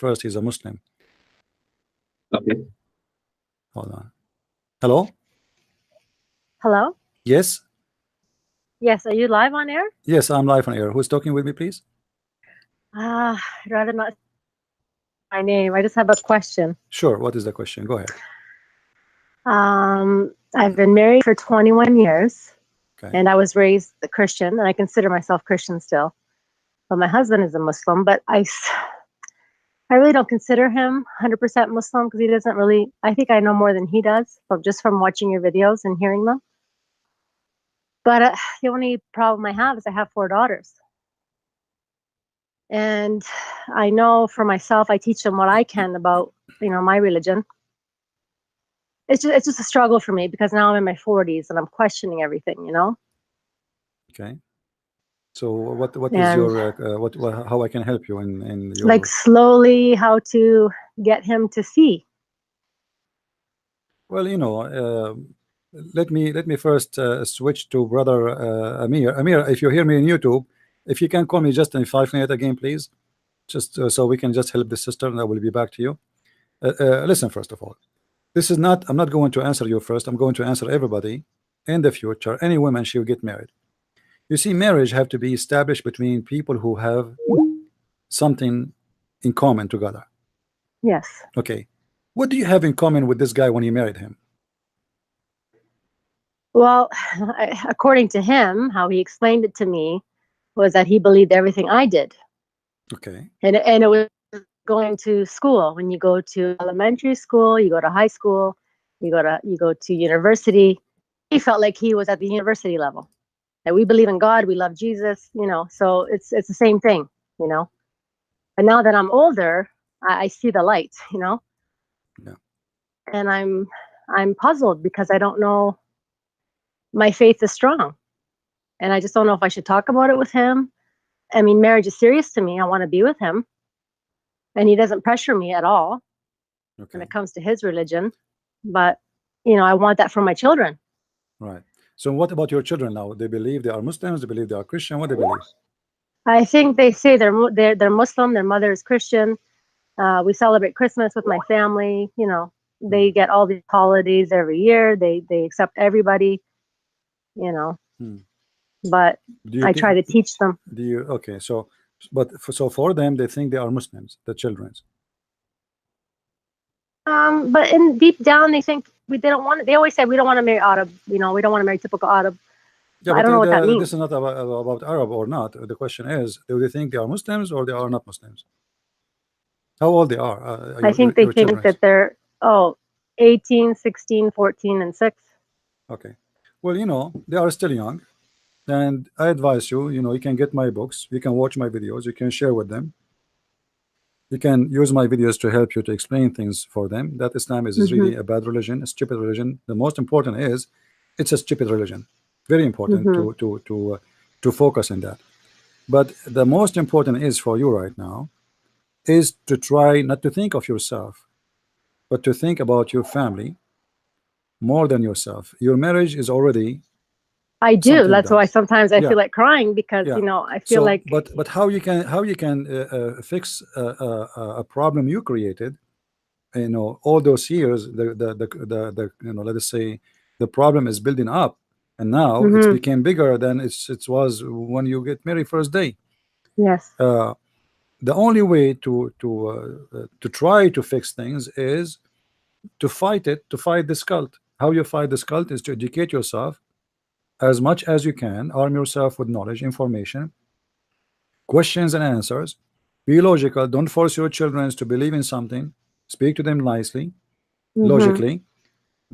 first he's a Muslim. Okay. Hold on. Hello? Hello? Yes? Yes, are you live on air? Yes, I'm live on air. Who's talking with me, please? I'd rather not say my name. I just have a question. Sure. What is the question? Go ahead. I've been married for 21 years, Okay. and I was raised a Christian, and I consider myself Christian still. But my husband is a Muslim, but I really don't consider him 100% Muslim because he doesn't really, I think I know more than he does, just from watching your videos and hearing them. But the only problem I have is I have 4 daughters. And I know for myself, I teach them what I can about, my religion. It's just a struggle for me because now I'm in my 40s and I'm questioning everything, Okay. So what is your how I can help you in your, like, slowly how to get him to see? well, let me first switch to brother Amir. Amir, if you hear me on YouTube, if you can call me just in 5 minutes again, please, just so we can just help the sister, and I will be back to you. Listen, first of all, this is not, I'm not going to answer you first. I'm going to answer everybody in the future. Any woman, she will get married. You see, marriage have to be established between people who have something in common together. Yes. Okay. What do you have in common with this guy when you married him? Well, according to him, how he explained it to me was that he believed everything I did. Okay. And it was going to school. When you go to elementary school, you go to high school, you go to university. He felt like he was at the university level. That we believe in God, we love Jesus, so it's the same thing, But now that I'm older, I see the light, Yeah. And I'm puzzled because I don't know. My faith is strong, and I just don't know if I should talk about it with him. I mean, marriage is serious to me. I want to be with him, and he doesn't pressure me at all when it comes to his religion. But I want that for my children. Right. So what about your children now? They believe they are Muslims, they believe they are Christian. What do they believe? I think they say they're Muslim. Their mother is Christian. We celebrate Christmas with my family. They get all these holidays every year. They accept everybody. But I try to teach them. Do you, okay, so for them, they think they are Muslims, the children. But in deep down, they think they don't want it. They always say we don't want to marry Arab. We don't want to marry typical Arab. Yeah, I don't know what that means. This is not about Arab or not. The question is, do they think they are Muslims or they are not Muslims? How old they are? I think they think that they're 18, 16, 14, and 6. Okay. Well, they are still young. And I advise you, you can get my books, you can watch my videos, you can share with them. You can use my videos to help you to explain things for them. That Islam is really a bad religion, a stupid religion. The most important is it's a stupid religion. Very important to focus on that. But the most important is for you right now is to try not to think of yourself, but to think about your family more than yourself. Your marriage is already, I do. That's why sometimes I feel like crying because I feel like. But how you can fix a problem you created? All those years, the let us say the problem is building up, and now it's became bigger than it was when you get married first day. Yes. The only way to try to fix things is to fight it, to fight this cult. How you fight this cult is to educate yourself as much as you can, arm yourself with knowledge, information, questions and answers. Be logical. Don't force your children to believe in something. Speak to them nicely, logically.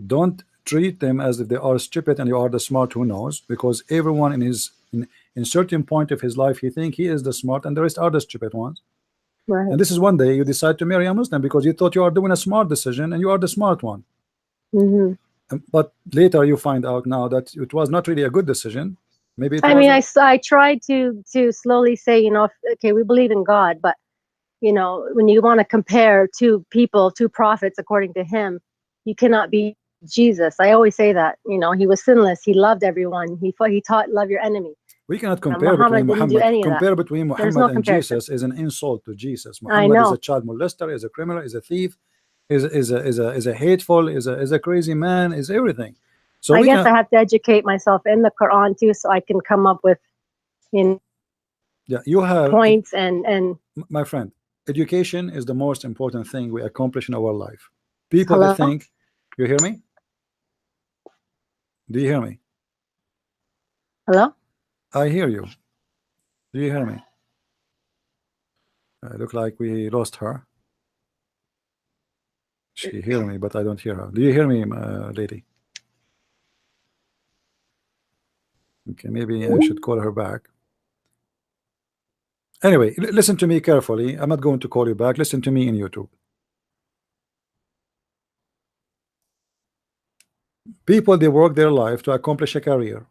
Don't treat them as if they are stupid and you are the smart who knows, because everyone in certain point of his life, he think he is the smart and the rest are the stupid ones. Right. And this is one day you decide to marry a Muslim because you thought you are doing a smart decision and you are the smart one. But later you find out now that it was not really a good decision. Maybe I tried to slowly say, okay, we believe in God, but when you want to compare two people, two prophets, according to him, you cannot be Jesus. I always say that. He was sinless. He loved everyone. He taught love your enemy. We cannot compare Muhammad between didn't do Muhammad. any of that. Compare between There's Muhammad no and comparison. Jesus is an insult to Jesus. I Muhammad is know. a child molester, is a criminal, is a thief, is a hateful, is a crazy man, is everything. So I we guess can, I have to educate myself in the Quran too, so I can come up with, you know, yeah, you have points and my friend. Education is the most important thing we accomplish in our life. People hello, that think, you hear me? Do you hear me? hello. I hear you. Do you hear me? Look like we lost her. She hear me, but I don't hear her. Do you hear me, lady? Okay, maybe I should call her back. Anyway, listen to me carefully. I'm not going to call you back. Listen to me in YouTube. People, they work their life to accomplish a career,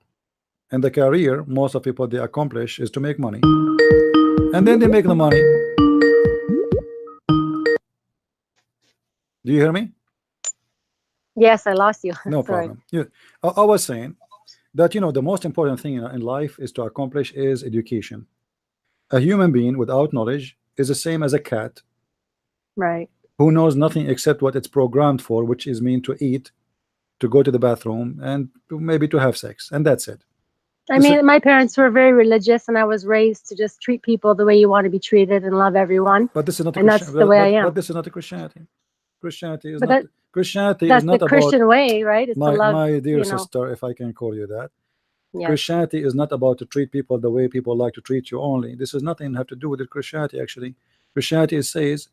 and the career most of people they accomplish is to make money, and then they make the money. Do you hear me? Yes, I lost you. No Sorry. problem. Yeah, I was saying that the most important thing in life is to accomplish is education. A human being without knowledge is the same as a cat Right. who knows nothing except what it's programmed for, which is mean to eat, to go to the bathroom, and maybe to have sex, and that's it. I mean, my parents were very religious, and I was raised to just treat people the way you want to be treated and love everyone. But this is not a And that's the way I am. But this is not a Christianity. Christianity is But not. Christianity That's is not the about Christian way, right? It's to love, my dear you know. sister, if I can call you that. Yes. Christianity is not about to treat people the way people like to treat you only. This is nothing have to do with the Christianity. Actually, Christianity says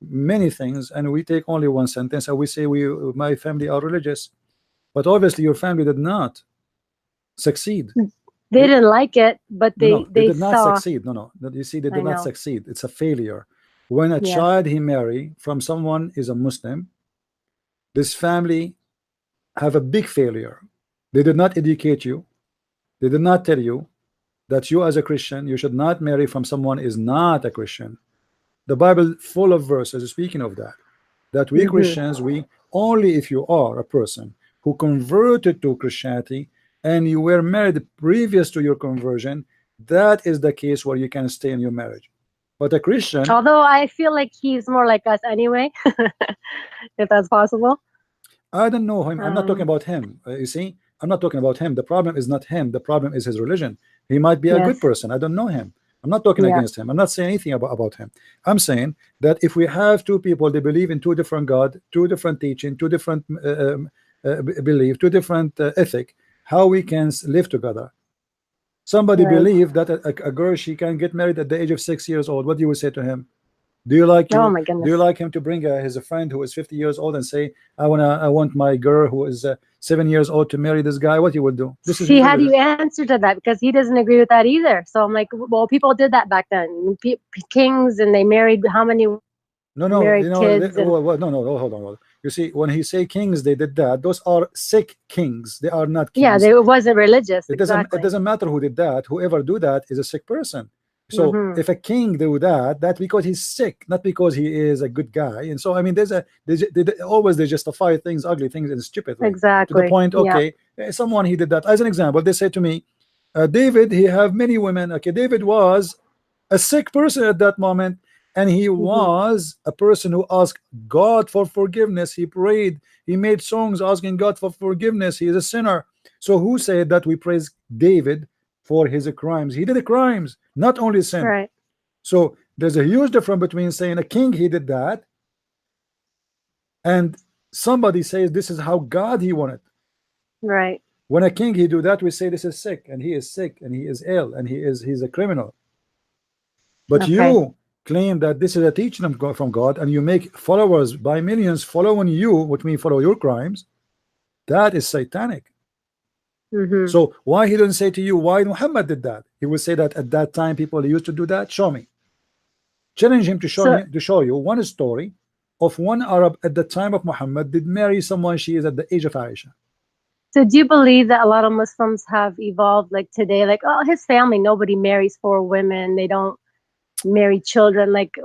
many things, and we take only one sentence and we say my family are religious, but obviously your family did not succeed. They didn't like it, but they did not saw. succeed. No, you see, they did I not know. succeed. It's a failure. When a Yes. child he marry from someone is a Muslim, this family have a big failure. They did not educate you. They did not tell you that you as a Christian you should not marry from someone is not a Christian. The Bible full of verses speaking of that we Christians, we only if you are a person who converted to Christianity and you were married previous to your conversion, that is the case where you can stay in your marriage. But a Christian, Although I feel like he's more like us anyway, if that's possible. I don't know him. I'm not talking about him. You see, I'm not talking about him. The problem is not him. The problem is his religion. He might be a good person. I don't know him. I'm not talking against him. I'm not saying anything about him. I'm saying that if we have two people, they believe in two different God, two different teaching, two different belief, two different ethic, how we can live together. Somebody believe that a girl, she can get married at the age of 6 years old. What do you say to him? Do you like Oh my goodness. Do you like him to bring his friend who is 50 years old and say, I want my girl who is 7 years old to marry this guy? What you would do? This is See, how do you answer to that? Because he doesn't agree with that either. So I'm like, well, people did that back then. Kings, and they married how many? Married kids. No, hold on. You see, when he say kings, they did that. Those are sick kings. They are not kings. Yeah, it wasn't religious. It doesn't matter who did that. Whoever do that is a sick person. So if a king do that, that's because he's sick, not because he is a good guy. And so I mean, they justify things, ugly things, in a stupid way. Exactly. To the point, okay, someone he did that. As an example, they say to me, David, he have many women. Okay, David was a sick person at that moment, and he was a person who asked God for forgiveness. He prayed, he made songs asking God for forgiveness. He is a sinner. So who said that we praise David for his crimes? He did the crimes, not only sin. Right. So there's a huge difference between saying a king he did that and somebody says this is how God he wanted. Right. When a king he do that, we say this is sick, and he is sick, and he is ill, and he's a criminal. But you claim that this is a teaching from God, and you make followers by millions following you, which means follow your crimes. That is satanic. So why he doesn't say to you why Muhammad did that? He would say that at that time people used to do that. Show me. Challenge him to show you one story of one Arab at the time of Muhammad did marry someone she is at the age of Aisha. So do you believe that a lot of Muslims have evolved like today? Like, oh, his family, nobody marries 4 women. They don't. marry children. Like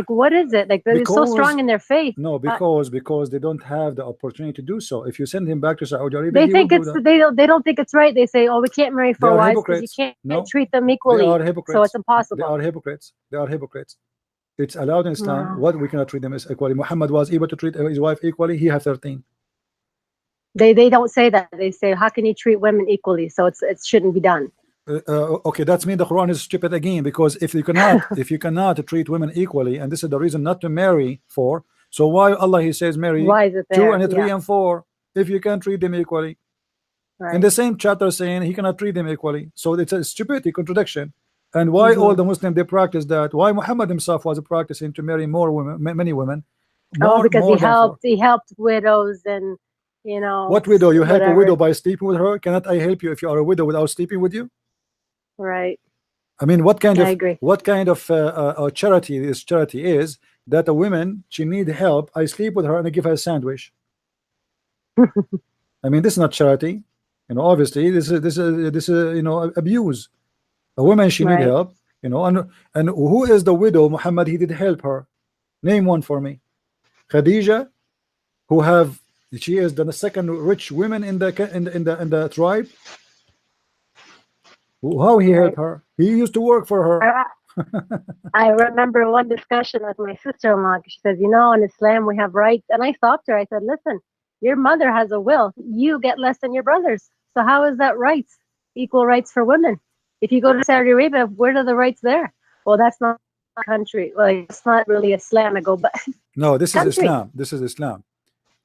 what is it? Like they're so strong in their faith. No, because they don't have the opportunity to do so. If you send him back to Saudi Arabia, They he think will it's do that. they don't think it's right. They say, oh, we can't marry They four are wives because you hypocrites. can't No, treat them they equally. are hypocrites. So it's They impossible. are hypocrites. They are hypocrites. It's allowed in Islam. Wow. What we cannot treat them as equally. Muhammad was able to treat his wife equally. He had 13. They don't say that. They say, how can you treat women equally? So it shouldn't be done. Okay, that's mean the Quran is stupid again, because if you cannot treat women equally, and this is the reason not to marry four, so why Allah he says marry Why is it 2 there? and 3 Yeah. and 4 if you can treat them equally? Right. In the same chapter saying he cannot treat them equally, so it's a stupidity contradiction. And why all the Muslims they practice that? Why Muhammad himself was practicing to marry more women, many women, more, because more than 4. he helped widows and What widow? You help a whatever. widow by sleeping with her? Cannot I help you if you are a widow without sleeping with you? Right. I mean, what kind I of agree. charity this charity is that a woman she need help, I sleep with her and I give her a sandwich. I mean, this is not charity. Obviously this is abuse. A woman she need Right. help, and who is the widow Muhammad he did help her? Name one for me. Khadija, she is the second rich woman in the tribe. How he helped her? He used to work for her. I remember one discussion with my sister-in-law. She says, in Islam we have rights. And I stopped her. I said, listen, your mother has a will. You get less than your brothers. So how is that rights? Equal rights for women. If you go to Saudi Arabia, where are the rights there? Well, that's not a country. Like, it's not really Islam. I go, but no, this is Islam. This is Islam.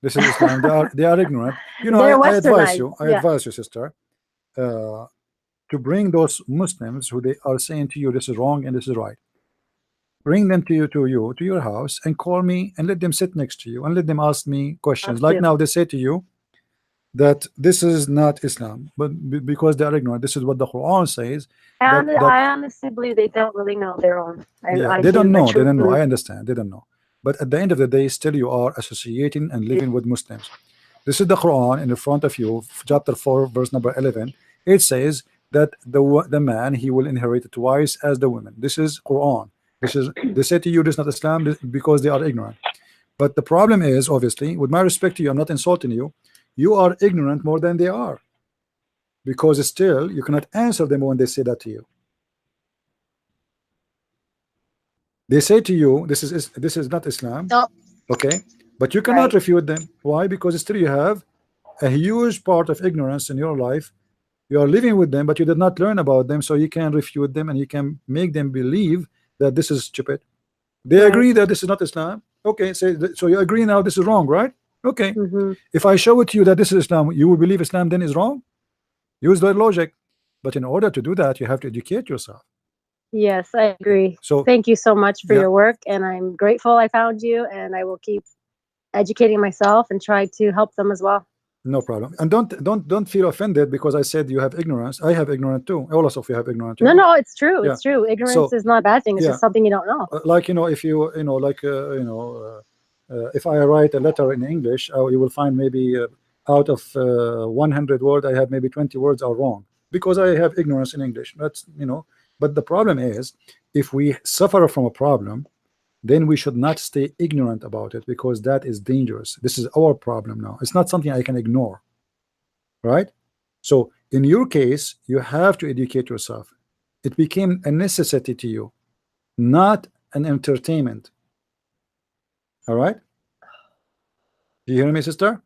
This is Islam. They are ignorant. I advise you. I advise you, sister, to bring those Muslims who they are saying to you this is wrong and this is right. Bring them to your house and call me and let them sit next to you and let them ask me questions. Like now they say to you that this is not Islam, but because they are ignorant, this is what the Quran says. I honestly believe they don't really know their own. They don't know. They don't know. I understand. They don't know. But at the end of the day, still you are associating and living with Muslims. This is the Quran in the front of you, chapter 4, verse number 11. It says that the man he will inherit twice as the woman. This is Quran. They say to you this is not Islam because they are ignorant. But the problem is, obviously, with my respect to you, I'm not insulting you. You are ignorant more than they are, because still you cannot answer them when they say that to you. They say to you this is not Islam. Okay, but you cannot refute them. Why? Because still you have a huge part of ignorance in your life. You are living with them, but you did not learn about them, so you can refute them and you can make them believe that this is stupid. They agree that this is not Islam. Okay, so you agree now this is wrong, right? Okay. If I show it to you that this is Islam, you will believe Islam then is wrong? Use that logic. But in order to do that, you have to educate yourself. Yes, I agree. So thank you so much for your work, and I'm grateful I found you, and I will keep educating myself and try to help them as well. No problem. And don't feel offended because I said you have ignorance. I have ignorance too. All of you have ignorance too. No, it's true. It's true. Ignorance is not a bad thing. It's just something you don't know. Like if you if I write a letter in English, you will find maybe out of 100 words, I have maybe 20 words are wrong because I have ignorance in English. That's But the problem is, if we suffer from a problem, then we should not stay ignorant about it, because that is dangerous. This is our problem now. It's not something I can ignore, right? So in your case, you have to educate yourself. It became a necessity to you, not an entertainment. All right? Do you hear me, sister?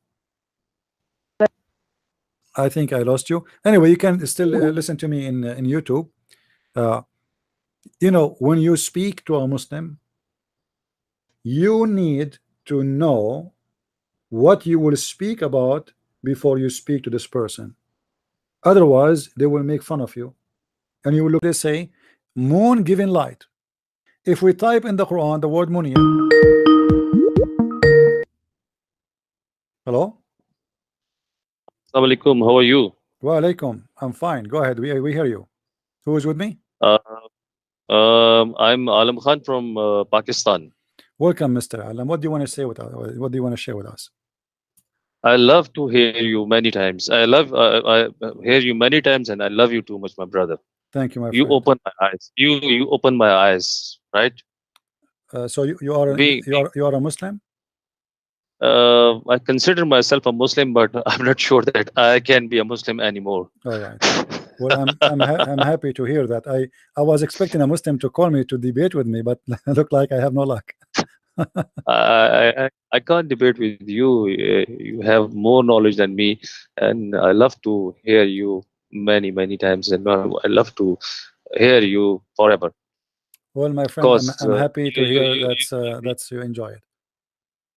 I think I lost you. Anyway, you can still listen to me in YouTube. When you speak to a Muslim, you need to know what you will speak about before you speak to this person. Otherwise, they will make fun of you. And you will look, they say, moon giving light. If we type in the Quran the word moon. Hello? Assalamu alaikum. How are you? Wa alaikum. I'm fine. Go ahead. We hear you. Who is with me? I'm Alam Khan from Pakistan. Welcome, Mr. Alam. What do you want to say with us? What do you want to share with us? I love to hear you many times. I hear you many times, and I love you too much, my brother. Thank you, my friend. You open my eyes. You open my eyes right? So you are Being you are a Muslim? I consider myself a Muslim, but I'm not sure that I can be a Muslim anymore. All right. Well, I'm happy to hear that. I was expecting a Muslim to call me to debate with me, but look like I have no luck. I can't debate with you. You have more knowledge than me, and I love to hear you many times, and I love to hear you forever. Well, my friend, Because I'm happy to hear that's you enjoy it.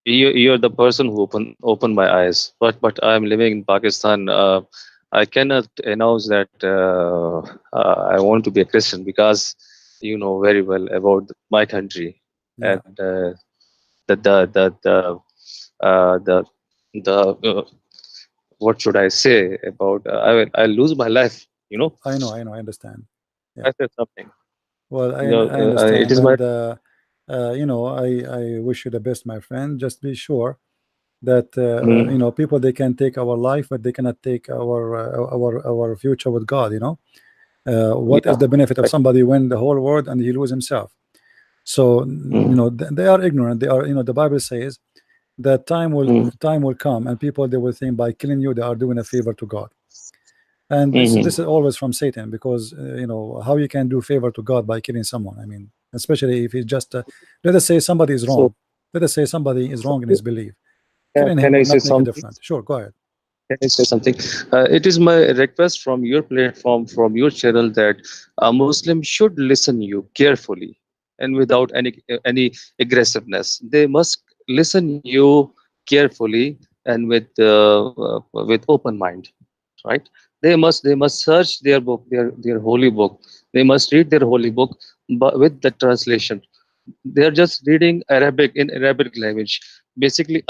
you're the person who opened my eyes. But I'm living in Pakistan. I cannot announce that I want to be a Christian, because you know very well about my country, Yeah, and the the what should I say about I lose my life. You know, I understand. Yeah. I said something. Well, You know, I it understand, is my and I wish you the best, my friend. Just be sure that mm, people, they can take our life, but they cannot take our future with God. What is yeah. the benefit of Right. somebody win the whole world and he lose himself? So Mm, they are ignorant. They are, the Bible says that mm, time will come, and people, they will think by killing you they are doing a favor to God. And this mhm. is always from Satan, because how you can do favor to God by killing someone? I mean, especially if he's just let us say somebody is So, wrong. Let us say somebody is wrong in his belief. Killing him can I will say not make a something? difference. Sure, go ahead. Can I say something? It is my request from your platform, from your channel, that a Muslim should listen you carefully and without any aggressiveness. They must listen you carefully and with open mind, right? They must search their book, their holy book. They must read their holy book, but with the translation. They're just reading Arabic in Arabic language. Basically,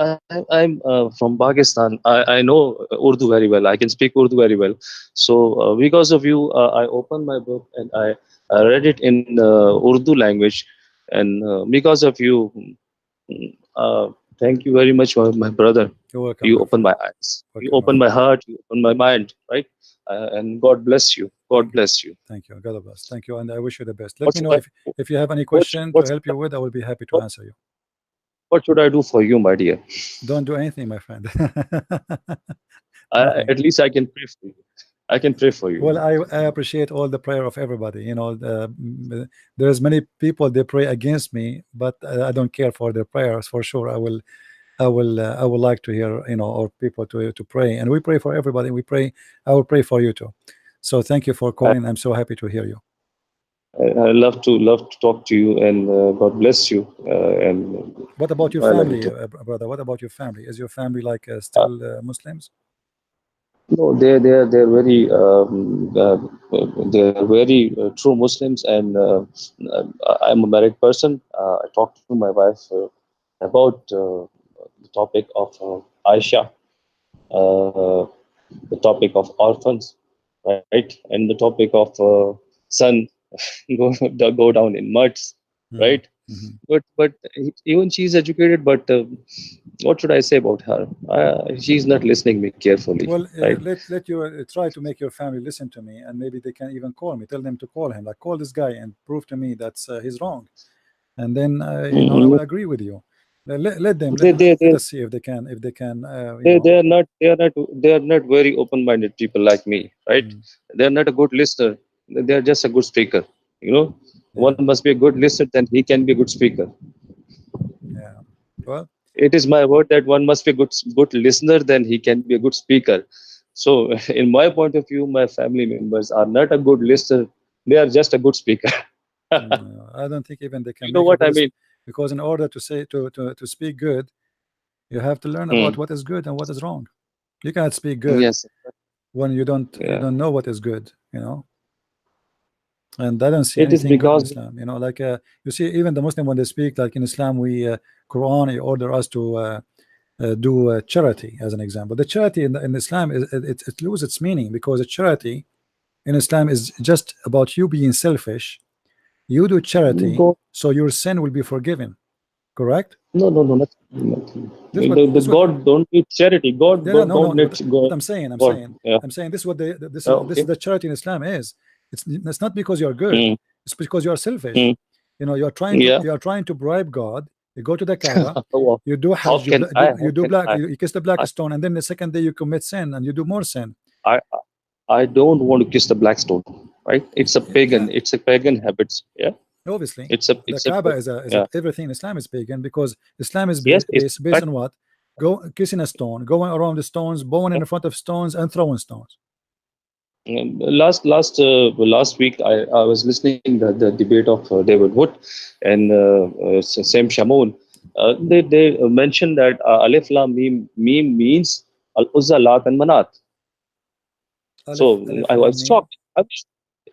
I'm from Pakistan. I know Urdu very well. I can speak Urdu very well. So because of you, I opened my book and I read it in Urdu language. And because of you, thank you very much, my brother. You're welcome, You my opened friend. my eyes. You Welcome, my opened my friend. heart. You opened my mind. Right? And God bless you. God Thank you. bless you. Thank you. God bless. Thank you, and I wish you the best. Let What me should know I? if you have any What question to what help you with. I will be happy to what, answer you. what should I do for you, my dear? Don't do anything, my friend. At Nothing. least I can pray for you. I can pray for you. Well, I appreciate all the prayer of everybody. There's many people, they pray against me, but I don't care for their prayers. For sure, I would like to hear, or people to pray, and we pray for everybody. I will pray for you too. So thank you for I, calling. I'm so happy to hear you. I love to talk to you, and God bless you. And What about your I love you family, too. brother? What about your family? Is your family like Uh, still Muslims? no, they're very they're very true Muslims, and I'm a married person. I talked to my wife about the topic of Aisha, uh, the topic of orphans, right, and the topic of son go down in muds, Hmm. right? Hmm. But even she's educated, but what should I say about her? She's not listening me carefully, Well, right? let you try to make your family listen to me, and maybe they can even call me. Tell them to call him, like call this guy and prove to me that's he's wrong, and then I Mhm. will agree with you. Let them They they let they us see if they can they are not very open-minded people like me, right? mm, They are not a good listener. They are just a good speaker. You know, yeah, one must be a good listener, then he can be a good speaker. yeah. Well, It is my word that one must be a good listener, then he can be a good speaker. So in my point of view, my family members are not a good listener. They are just a good speaker. I don't think even they can You know make a what I good mean? because in order to say to speak good, you have to learn about Hmm. what is good and what is wrong. You cannot speak good Yes. when you Yeah. don't know what is good, and I don't see It is anything good in because Islam. Like you see, even the Muslim, when they speak, like in Islam, we Quran, he order us to do charity as an example. The charity in Islam it loses its meaning, because a charity in Islam is just about you being selfish. You do charity God. so your sin will be forgiven. Correct? No, nothing. The This what God don't need charity. God yeah, no, don't no, need what God. I'm saying, God. Yeah. I'm saying this is what this is Okay. the charity in Islam is. It's not because you're good, Hmm. it's because you are Hmm. selfish. You know, Yeah. you are trying to bribe God. You go to the Kaaba, How you do how Hajj, can I? you How do can black, I? you kiss the black I stone, and then the second day you commit sin and you do more sin. I, I don't want to kiss the black stone. Right? It's a Yeah, pagan. It's a pagan habits. Yeah. obviously. It's a. The It's a. Kaaba is a Yeah. everything in Islam is pagan, because Islam is Yes. It's based but on what? Go kissing a stone, going around the stones, bowing in front of stones, and throwing stones. last week I was listening the debate of David Wood and Sam Shamoun. They mentioned that Alif Lam Mim means Al Uzza, Lat, and Manat. So Alif I Lam was Mim. shocked.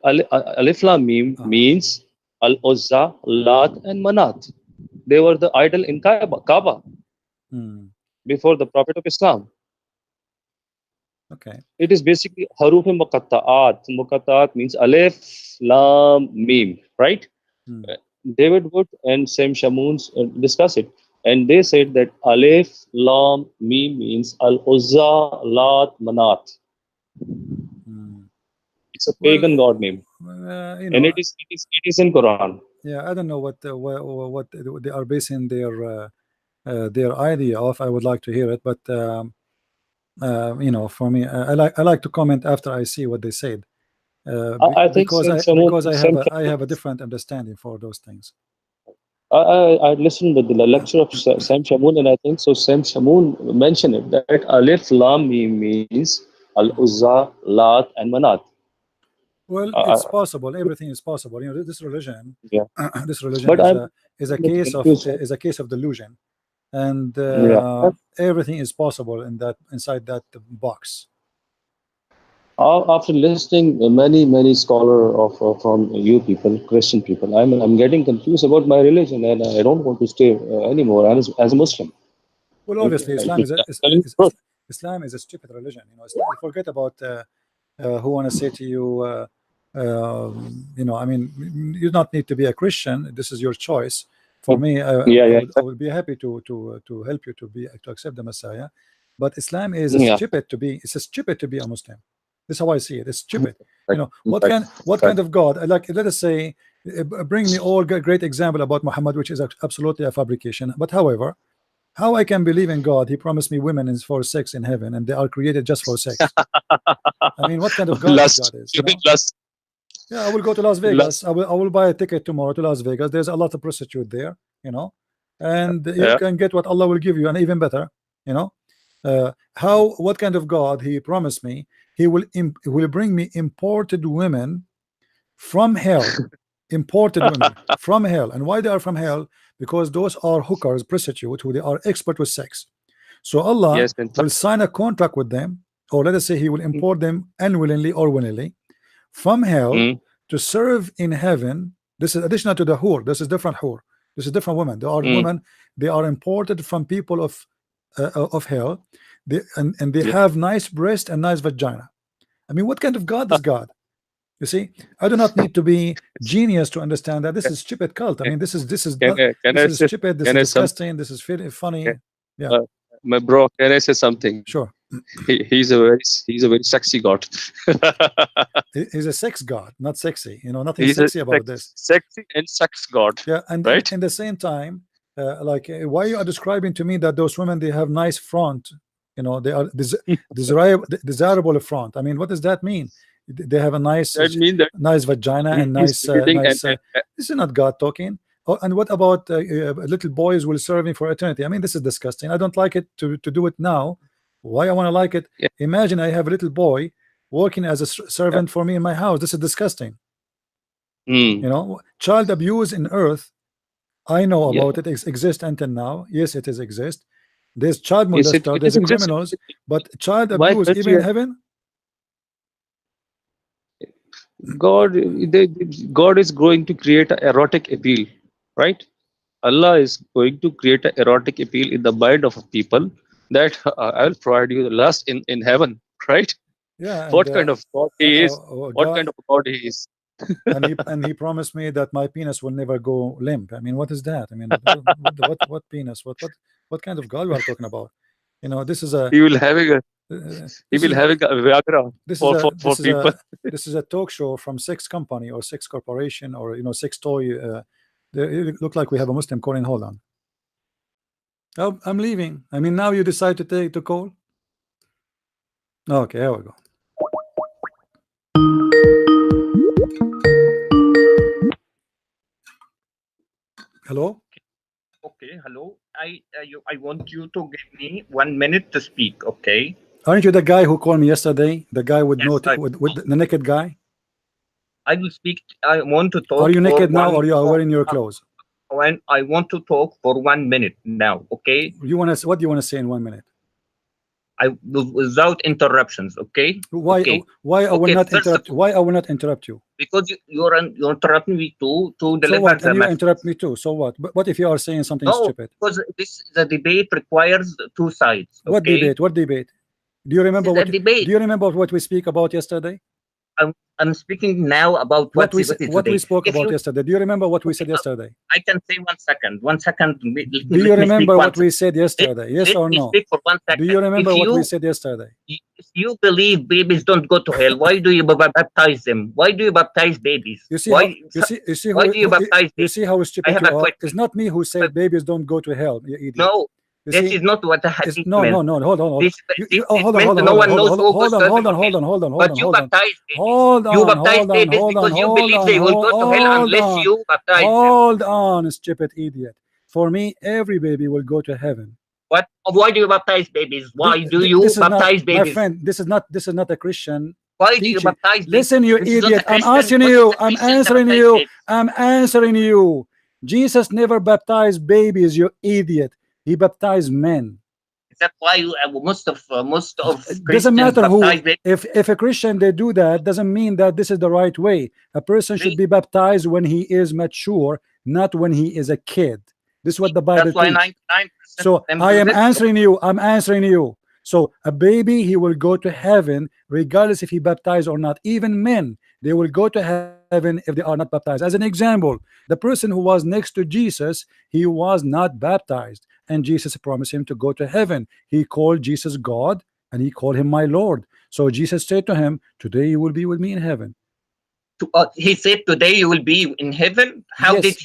Alif Lam Mim Uh-huh. means Al Uzza, Lat, and Manat. They were the idol in Kaaba Hmm. before the Prophet of Islam. Okay. It is basically Haruf Muqatta'at. Muqatta'at means Alif, Lam, Mim, right? Hmm. David Wood and Sam Shamoons discuss it, and they said that Alif, Lam, Mim means Al Uzza, Lat, Manat. Hmm. It's a Well, pagan god name, you and know, it is in Quran. yeah, I don't know what they are basing their idea of. I would like to hear it, but you know, for me, I like to comment after I see what they said, I think because I Shamoon, have a different understanding for those things. I listened to the lecture of Sam Shamoon, and I think so. Sam Shamoon mentioned it that Alif, Lam, Mim means Al Mhm. Uzza, Lat, and Manat. Well, Uh, it's uh, possible. Everything is possible. You know, this religion, yeah, this religion but I'm is a a bit case of confused. delusion, and Yeah. everything is possible in that inside that box. After listening many scholar from you people, Christian people, I'm getting confused about my religion, and I don't want to stay anymore as a Muslim. Well, I, obviously, I, Islam telling the truth. Islam is a stupid religion. You know, forget about who want to say to you, you know, I mean, you do not need to be a Christian. This is your choice. For Mm. me, Yeah, yeah, I would be happy to help you to accept the Messiah. But Islam is a yeah. stupid to be. It's a stupid to be a Muslim. This is how I see it. It's stupid. You Fact, know, fact, what fact. kind of God? Like, let us say, bring me all great example about Muhammad, which is absolutely a fabrication. But however, how I can believe in God? He promised me women is for sex in heaven, and they are created just for sex. I mean, what kind of God this Lust, God is? You stupid know? lust, Yeah, I will go to Las Vegas. lust. I will buy a ticket tomorrow to Las Vegas. There's a lot of prostitute there, you know, and you Yeah. can get what Allah will give you, and even better, you know. How? What kind of God He promised me? He will bring me imported women from hell, imported women from hell. And why they are from hell? Because those are hookers, prostitute, who they are expert with sex. So Allah Yes, in will fact. sign a contract with them, or let us say He will import them unwillingly or willingly from hell Mm, to serve in heaven. This is additional to the whore. This is different whore. This is different women. They are mm, women. They are imported from people of hell. And they yeah. have nice breast and nice vagina. I mean, what kind of God is God? You see, I do not need to be genius to understand that this is stupid cult. I Can, mean, this is not, can this I is say stupid. This can is I some disgusting. This is can, funny. Yeah, uh, my bro? Can I say something? sure. He's a very sexy god. He's a sex god, not sexy. You know, nothing He's a sexy about this. sexy and sex god, Yeah, and right? in the same time, like, why you are describing to me that those women, they have nice front, you know, they are desirable front. I mean, what does that mean? They have a That means that nice vagina and he's nice creating this is not God talking. Oh, and what about little boys will serve me for eternity? I mean, this is disgusting. I don't like it to do it now. Why I want to like it? yeah, Imagine I have a little boy working as a yeah. servant for me in my house. This is disgusting. You Mm, know, child abuse in earth, I know yeah. about it. It exists until now. Yes, it is exist. There's child Yes, molester, it there's is a existing. criminals, but child My abuse even country, in heaven. God, God is going to create an erotic appeal, right? Allah is going to create an erotic appeal in the mind of people that I will provide you the lust in heaven, right? Yeah, and What kind of God he is? What kind God, of God he is? and he promised me that my penis will never go limp. I mean, what is that? I mean, what penis? What kind of God we are talking about? You know, He will having a he this will is having a Viagra this is for people. this is a talk show from sex company or sex corporation, or you know, sex toy It look like we have a Muslim calling. Hold on. Oh, I'm leaving. I mean, now you decide to take the call. Okay, here we go. Hello. Okay, hello. I want you to give me 1 minute to speak. Okay. Aren't you the guy who called me yesterday? The guy with Yes, with the naked guy? I will speak. I want to talk. Are you for naked now, one- or you are wearing your clothes? When I want to talk for 1 minute now. Okay. You want to? What do you want to say in 1 minute? Without interruptions. Okay. Why? Okay. Why I will Okay, not first of interrupt? Why I will not interrupt you? Because you're interrupting me to So deliver what? the And you message. interrupt me too. So what? But what if you are saying something No, stupid? because the debate requires two sides. What Okay? debate? What debate? Do you remember This is what? a debate. Do you remember what we speak about yesterday? I'm speaking now about what is What we today. spoke If about you, yesterday? Do you remember what we said yesterday? I can say 1 second. 1 second. Do you Let me remember speak what 1 we said yesterday? Yes Let or me no? speak for 1 second. Do you remember if what you, we said yesterday? If you believe babies don't go to hell, why do you baptize them? Why do you baptize babies? You see Why? how you see Why who, do you baptize you babies? see how I stupid have you a are. question. It's not me who said babies don't go to hell, you idiot. No, You this see? is not what the hadith No, meant. hold on. This, Oh, this hold on, meant hold on, no hold on, one knows who hold goes on, to hold heaven on, or hell. hold on, But you hold on. baptize babies. Hold You on, baptize hold on, babies hold on, because you hold believe on, they will go to hell hold unless on. you baptize them. Hold on, stupid idiot. For me, every baby will go to heaven. What? Why do you baptize babies? Why do you This is not, baptize my babies? friend. This is not a Christian Why do you teaching. baptize babies? Listen, you This is not a idiot. I'm Christian. asking What is you. the I'm Christian that answering baptize you. babies? I'm answering you. Jesus never baptized babies, you idiot. He baptized men. That's why most of It doesn't Christians matter who. baptize babies. If a Christian they do that, doesn't mean that this is the right way. A person should be baptized when he is mature, not when he is a kid. This is what the Bible That's why teaches. 99% So of them I do am this. answering you. I'm answering you. So a baby, he will go to heaven regardless if he baptized or not. Even men, they will go to heaven if they are not baptized. As an example, the person who was next to Jesus, he was not baptized, and Jesus promised him to go to heaven. He called Jesus God, and he called him my Lord. So Jesus said to him, today you will be with me in heaven. He said, "Today you will be in heaven." How Yes.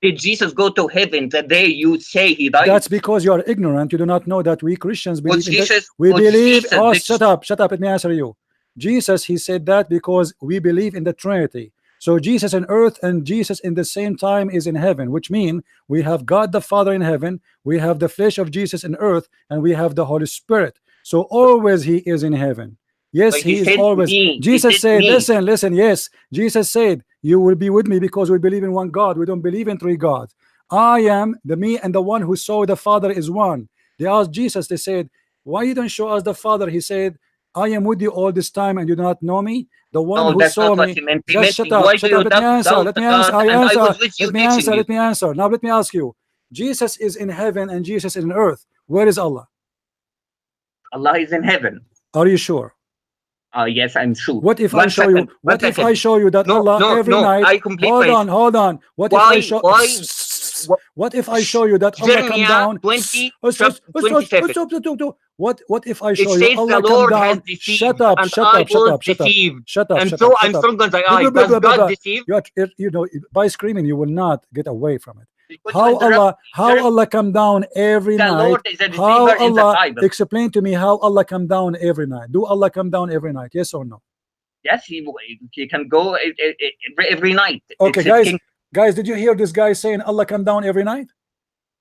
did Jesus go to heaven the day you say he died? That's because you are ignorant. You do not know that we Christians believe in that. We was believe. Jesus- Oh, did- shut up. Let me answer you. Jesus, he said that because we believe in the Trinity. So Jesus on earth and Jesus in the same time is in heaven, which means we have God the Father in heaven, we have the flesh of Jesus in earth, and we have the Holy Spirit. So always he is in heaven. Yes, But he is said always. me. Jesus He said, me. listen. Yes, Jesus said, you will be with me because we believe in one God. We don't believe in three gods. I am the me and the one who saw the Father is one. They asked Jesus, they said, why you don't show us the Father? He said, I am with you all this time and you do not know me. The one No, who that's saw not what me. he meant. He Just meant, shut why up. do you Let me answer. doubt Let me God? answer. I And I answer. was with you Let me teaching answer. you. Let me answer. Now let me ask you. Jesus is in heaven and Jesus is in earth. Where is Allah? Allah is in heaven. Are you sure? Yes, I'm sure. What if I One show second, you? What one if second. I show you that No, Allah no, every no, night? I complete Hold my- on, hold on. What if I show? What if I show you that Allah come Jeremiah down? 20, 27. What if I It show you says the Allah come Lord has down? deceived, Shut up, and shut I up, shut was up, shut up, deceived. shut up, And shut so up, I'm shut up. stronger than I. Does God deceive? You know, by screaming you will not get away from it. Because How you interrupt Allah come down every The night? Lord is a How deceiver in the Allah Bible. explain to me how Allah come down every night? Do Allah come down every night? Yes or no? Yes, he can go every night. Okay, It's a guys, king. guys, did you hear this guy saying Allah come down every night?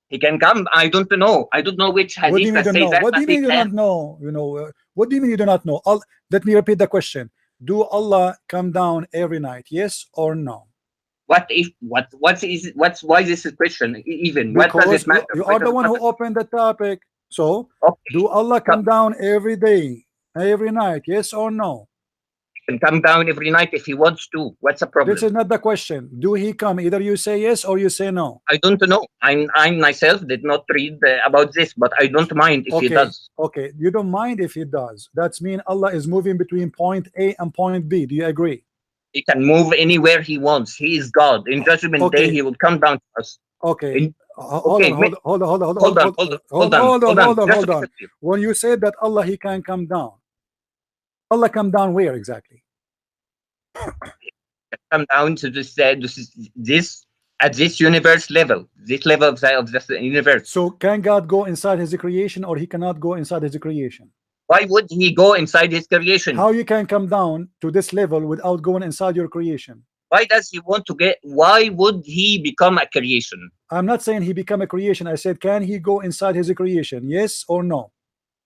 He can come. I don't know. I don't know which What do you hadith mean you that don't says know? that. What do you but he mean you can. don't know? You know, what do you mean you do not know? Let me repeat the question. Do Allah come down every night? Yes or no? What if why is this a question even? What does Because it matter? you Why are the does it one who matter? opened the topic. So, Okay. do Allah come Come. down every day, every night? Yes or no? He can come down every night if he wants to. What's the problem? This is not the question. Do he come? Either you say yes or you say no. I don't know. I myself did not read about this, but I don't mind if he does. Okay, you don't mind if he does. That's mean Allah is moving between point A and point B. Do you agree? He can move anywhere he wants. He is God. In Judgment Day, he will come down to us. Okay. In- Hold on. Just a second. When you say that Allah he can come down, Allah come down where exactly? Come down to this at this universe level, this level of the universe. So can God go inside his creation, or he cannot go inside his creation? Why would he go inside his creation? How you can come down to this level without going inside your creation? Why does he want to get? Why would he become a creation? I'm not saying he become a creation. I said, can he go inside his creation? Yes or no?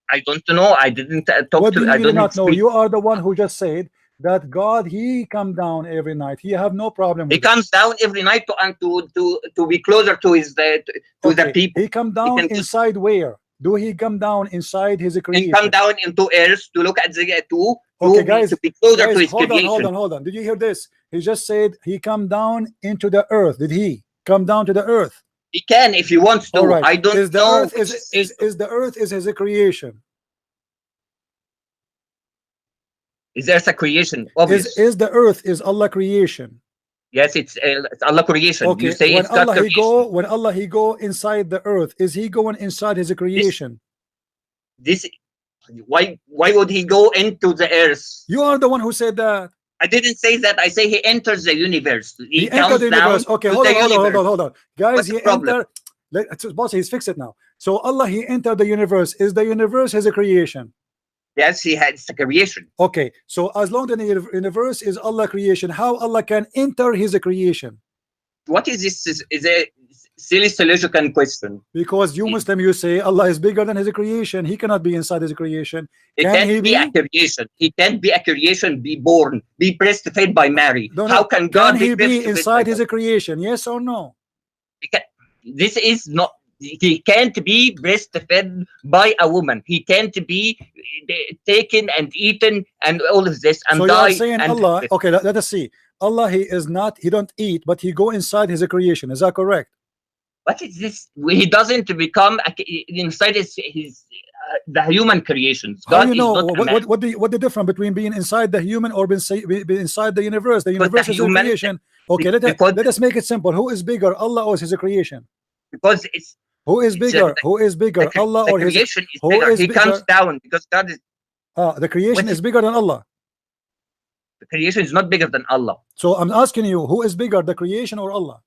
I don't know. I didn't talk What do to. you I mean don't not know? speak. You are the one who just said that God, he come down every night. He have no problem with He comes down every night to and to be closer to his to the okay. people. He come down can just- inside where? Do he come down inside his He creation? come down into earth to look at the Okay, guys, to be closer guys, to his hold on, creation. hold on. Did you hear this? He just said he come down into the earth. Did he come down to the earth? He can if he wants to. All right. I don't Is the know. earth is the earth is his creation? Is there a creation? Obvious. Is the earth is Allah creation? Yes, it's Allah creation. Okay. You say When it's not Allah he creation. go, when Allah he go inside the earth, is he going inside his creation? This why would he go into the earth? You are the one who said that. I didn't say that. I say he enters the universe. He comes entered the down universe. Okay, to hold the on, universe. hold on. Guys, What's he the problem? entered. Boss, he's fixed it now. So Allah, he entered the universe. Is the universe his creation? Yes, he had a creation. Okay, so as long as the universe is Allah creation, how Allah can enter his creation? What is this? Is a silly solution question. Because you Muslim, you say Allah is bigger than his creation. He cannot be inside his creation. It Can can't he be a creation. He can't be a creation, be born, be breastfed by Mary. No, How can God he be breastfed inside by his creation? Yes or no? This is not. He can't be breastfed by a woman. He can't be taken and eaten and all of this and So you die. are saying and Allah? Okay, let us see. Allah, he is not. He don't eat, but he go inside his creation. Is that correct? What is this? He doesn't become inside his the human creations. How God you is know not a man. what the difference between being inside the human or being inside the universe? The universe is a human- creation. Okay, let us make it simple. Who is bigger, Allah or his creation? Because it's Who is bigger? Who is bigger, the, Allah the or his? creation is who bigger. is He comes bigger? down because God is The creation What is bigger than Allah. the creation is not bigger than Allah. So I'm asking you, who is bigger, the creation or Allah?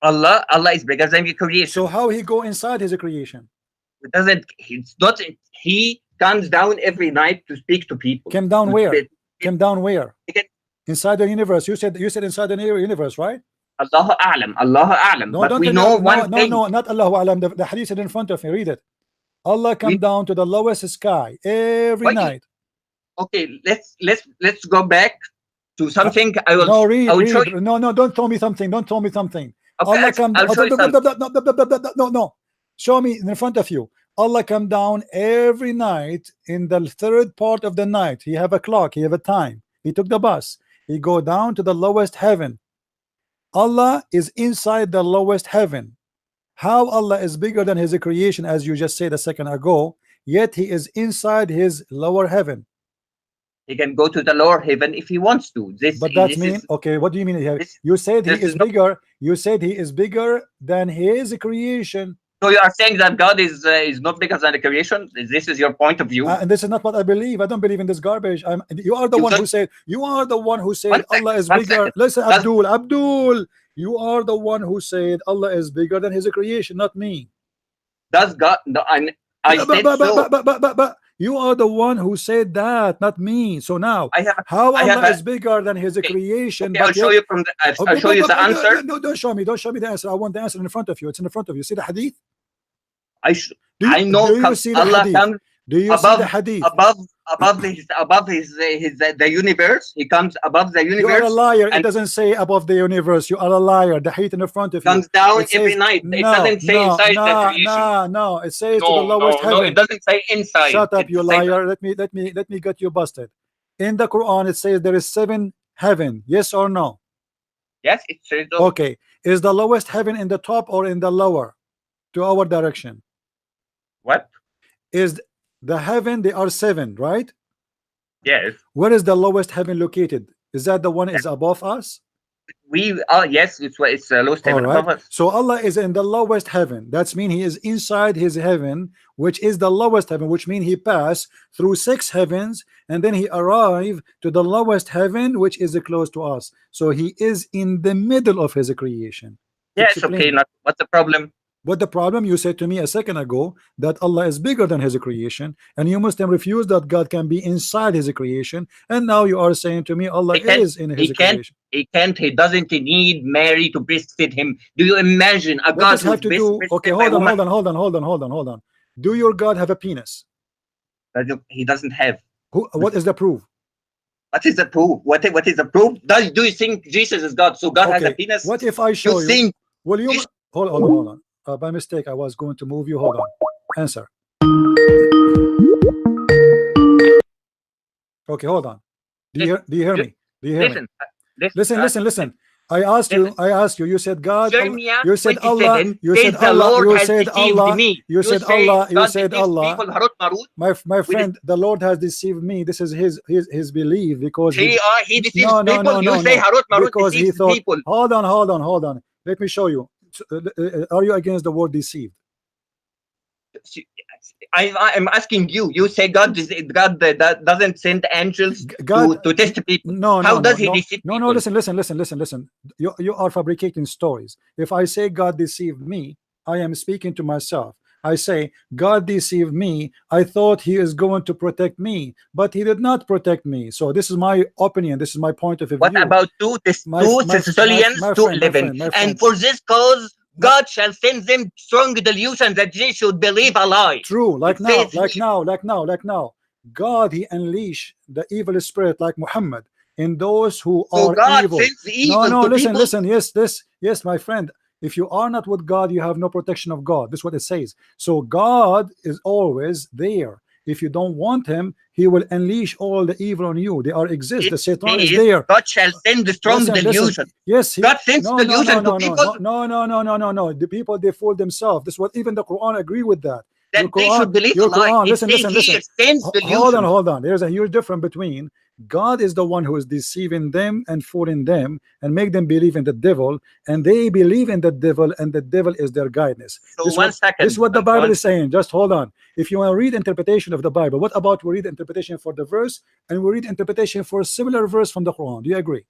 Allah is bigger than the creation. So how he go inside his creation? It doesn't. It's not. He comes down every night to speak to people. Came down where? It- Came down where? Again. Inside the universe. You said inside the universe, right? Allahu a'lam. Allahu a'lam. No, But don't we tell know me, one thing. no, not Allahu Alam. The hadith is in front of me. Read it. Allah come down to the lowest sky every Why- night. Okay, let's go back to something. I will. No, read, I will read. show you. No, don't tell me something. Don't tell me something. Okay, Allah come I'll down. show you something. No. Show me in front of you. Allah come down every night in the third part of the night. He have a clock. He have a time. He took the bus. He go down to the lowest heaven. Allah is inside the lowest heaven. How Allah is bigger than his creation, as you just said a second ago, yet he is inside his lower heaven. He can go to the lower heaven if he wants to. But that means, okay, what do you mean? You said he is bigger. You said he is bigger than his creation. So you are saying that God is not bigger than the creation? This is your point of view? And this is not what I believe. I don't believe in this garbage. You are the one who said. You are the one who said Allah is bigger. Listen, Abdul. You are the one who said Allah is bigger than his creation, not me. Does God? No, I said so. But you are the one who said that, not me. So now, how Allah is bigger than his creation? Okay, I'll show you from the. I'll show you the answer. No, don't show me. Don't show me the answer. I want the answer in front of you. It's in front of you. See the hadith? I know. Do you see the Allah hadith? comes Do you see the hadith? above the universe. He comes above the universe. You are a liar. It doesn't say above the universe. You are a liar. The hadith in front of you comes down it says, every night. It doesn't say inside the creation. No. It says to the lowest heaven. No, it doesn't say inside. Shut up, you liar. Let me get you busted. In the Quran, it says there is 7 heaven. Yes or no? Yes, it says. Okay. Is the lowest heaven in the top or in the lower? To our direction. What? Is the heaven? They are 7, right? Yes. Where is the lowest heaven located? Is that the one is above us? We are, yes, it's the lowest All heaven right. above us. So Allah is in the lowest heaven. That's mean He is inside His heaven, which is the lowest heaven, which mean He passed through 6 heavens and then He arrived to the lowest heaven, which is close to us. So He is in the middle of His creation. Yes, okay, Explain. not what's the problem? What the problem? You said to me a second ago that Allah is bigger than His creation, and you Muslim refuse that God can be inside His creation, and now you are saying to me Allah He can't, is in His creation. he doesn't need Mary to breastfeed him. Do you imagine a What God does have to do? Okay, hold on, hold on. Do your God have a penis? He doesn't have. What is the proof? What is the proof? What is the proof? Do you think Jesus is God? So God has a penis? What if I show you? Think Will you hold on. By mistake, I was going to move you. Hold on. Answer. Okay, hold on. Do you hear me? Do you hear me? Listen. I asked you. You said God. Jeremiah You said 27 Allah. You says said the Allah. Lord You has said deceived Allah. me. You said say Allah. You God said deceives Allah. people, Harut Marut. My friend, the Lord has deceived me. This is his belief because He deceives no, people. You say Harut Marut because he deceives thought. people. Hold on. Let me show you. Are you against the word deceived? I'm asking you. You say God doesn't send angels to test people. How does he deceive people? No, listen. You are fabricating stories. If I say God deceived me, I am speaking to myself. I say God deceived me. I thought He is going to protect me, but He did not protect me. So this is my opinion. This is my point of view. What about 2 Thessalonians 2:11? And for this cause God shall send them strong delusions that they should believe a lie. True, like now. God, He unleashed the evil spirit like Muhammad in those who are God evil. sends evil No, to people. listen. Yes, my friend. If you are not with God, you have no protection of God. This is what it says. So God is always there. If you don't want Him, He will unleash all the evil on you. They are exist. The Satan is there. God shall send the strong delusion. Yes, God sends delusion to people. No. The people, they fool themselves. This is what even the Quran agree with that. That Your they Quran, should believe your a lie. Quran. It Listen. sends delusion. Hold on. There's a huge difference between God is the one who is deceiving them and fooling them and make them believe in the devil, and they believe in the devil, and the devil is their guidance. So This is what the Bible is saying. Just hold on. If you want to read interpretation of the Bible, what about we read interpretation for the verse and we read interpretation for a similar verse from the Quran? Do you agree?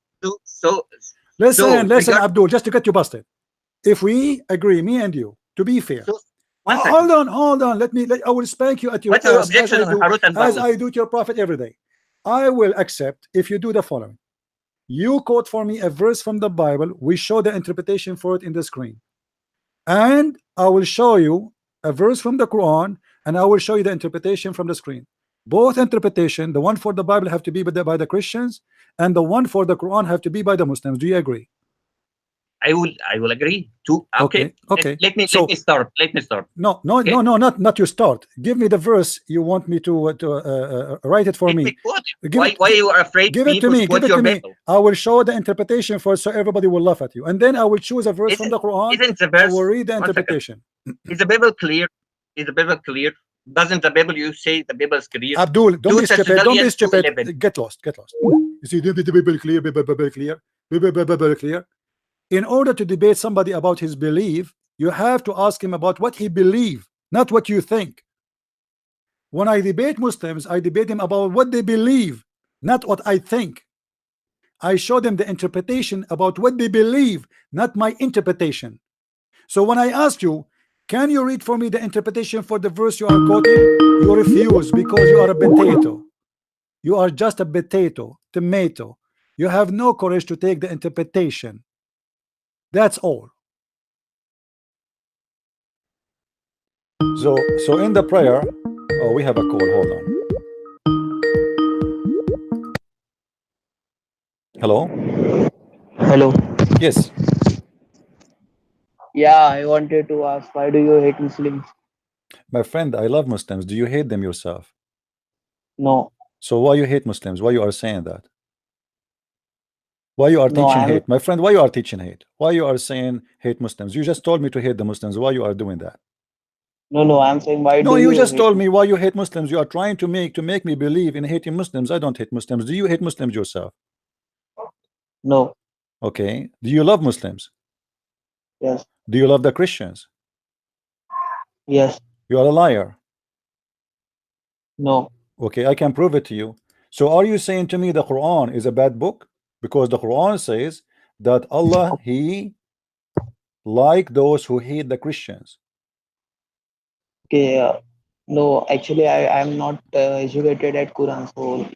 Listen, Abdul, just to get you busted. If we agree, me and you, to be fair. Hold on. I will spank you at your ass as I do to your prophet every day. I will accept if you do the following. You quote for me a verse from the Bible. We show the interpretation for it in the screen. And I will show you a verse from the Quran, and I will show you the interpretation from the screen. Both interpretation, the one for the Bible have to be by the Christians, and the one for the Quran have to be by the Muslims. Do you agree? I will agree too. Okay. Let me start. No, not you start. Give me the verse you want me to write it for me. Why are you afraid? Give it to me. I will show the interpretation for so everybody will laugh at you, and then I will choose a verse from the Quran. I will read the interpretation. Is the Bible clear? Doesn't the Bible, you say the Bible is clear? Abdul, don't be stupid. Get lost. You see, the Bible clear. In order to debate somebody about his belief, you have to ask him about what he believes, not what you think. When I debate Muslims, I debate them about what they believe, not what I think. I show them the interpretation about what they believe, not my interpretation. So when I ask you, can you read for me the interpretation for the verse you are quoting? You refuse because you are a potato. You are just a potato, tomato. You have no courage to take the interpretation. That's all. So in the prayer, oh, we have a call. Hold on. Hello. Yes. Yeah, I wanted to ask, why do you hate Muslims? My friend, I love Muslims. Do you hate them yourself? No. So why you hate Muslims? Why you are saying that? Why you are teaching hate? My friend, why you are teaching hate? Why you are saying hate Muslims? You just told me to hate the Muslims. Why you are doing that? No, I'm saying why no, do you just told me why you hate Muslims. You are trying to make me believe in hating Muslims. I don't hate Muslims. Do you hate Muslims yourself? No. Okay. Do you love Muslims? Yes. Do you love the Christians? Yes. You are a liar. No. Okay, I can prove it to you. So are you saying to me the Quran is a bad book? Because the Quran says that Allah, He like those who hate the Christians. Okay. No, actually, I am not educated at Quran. So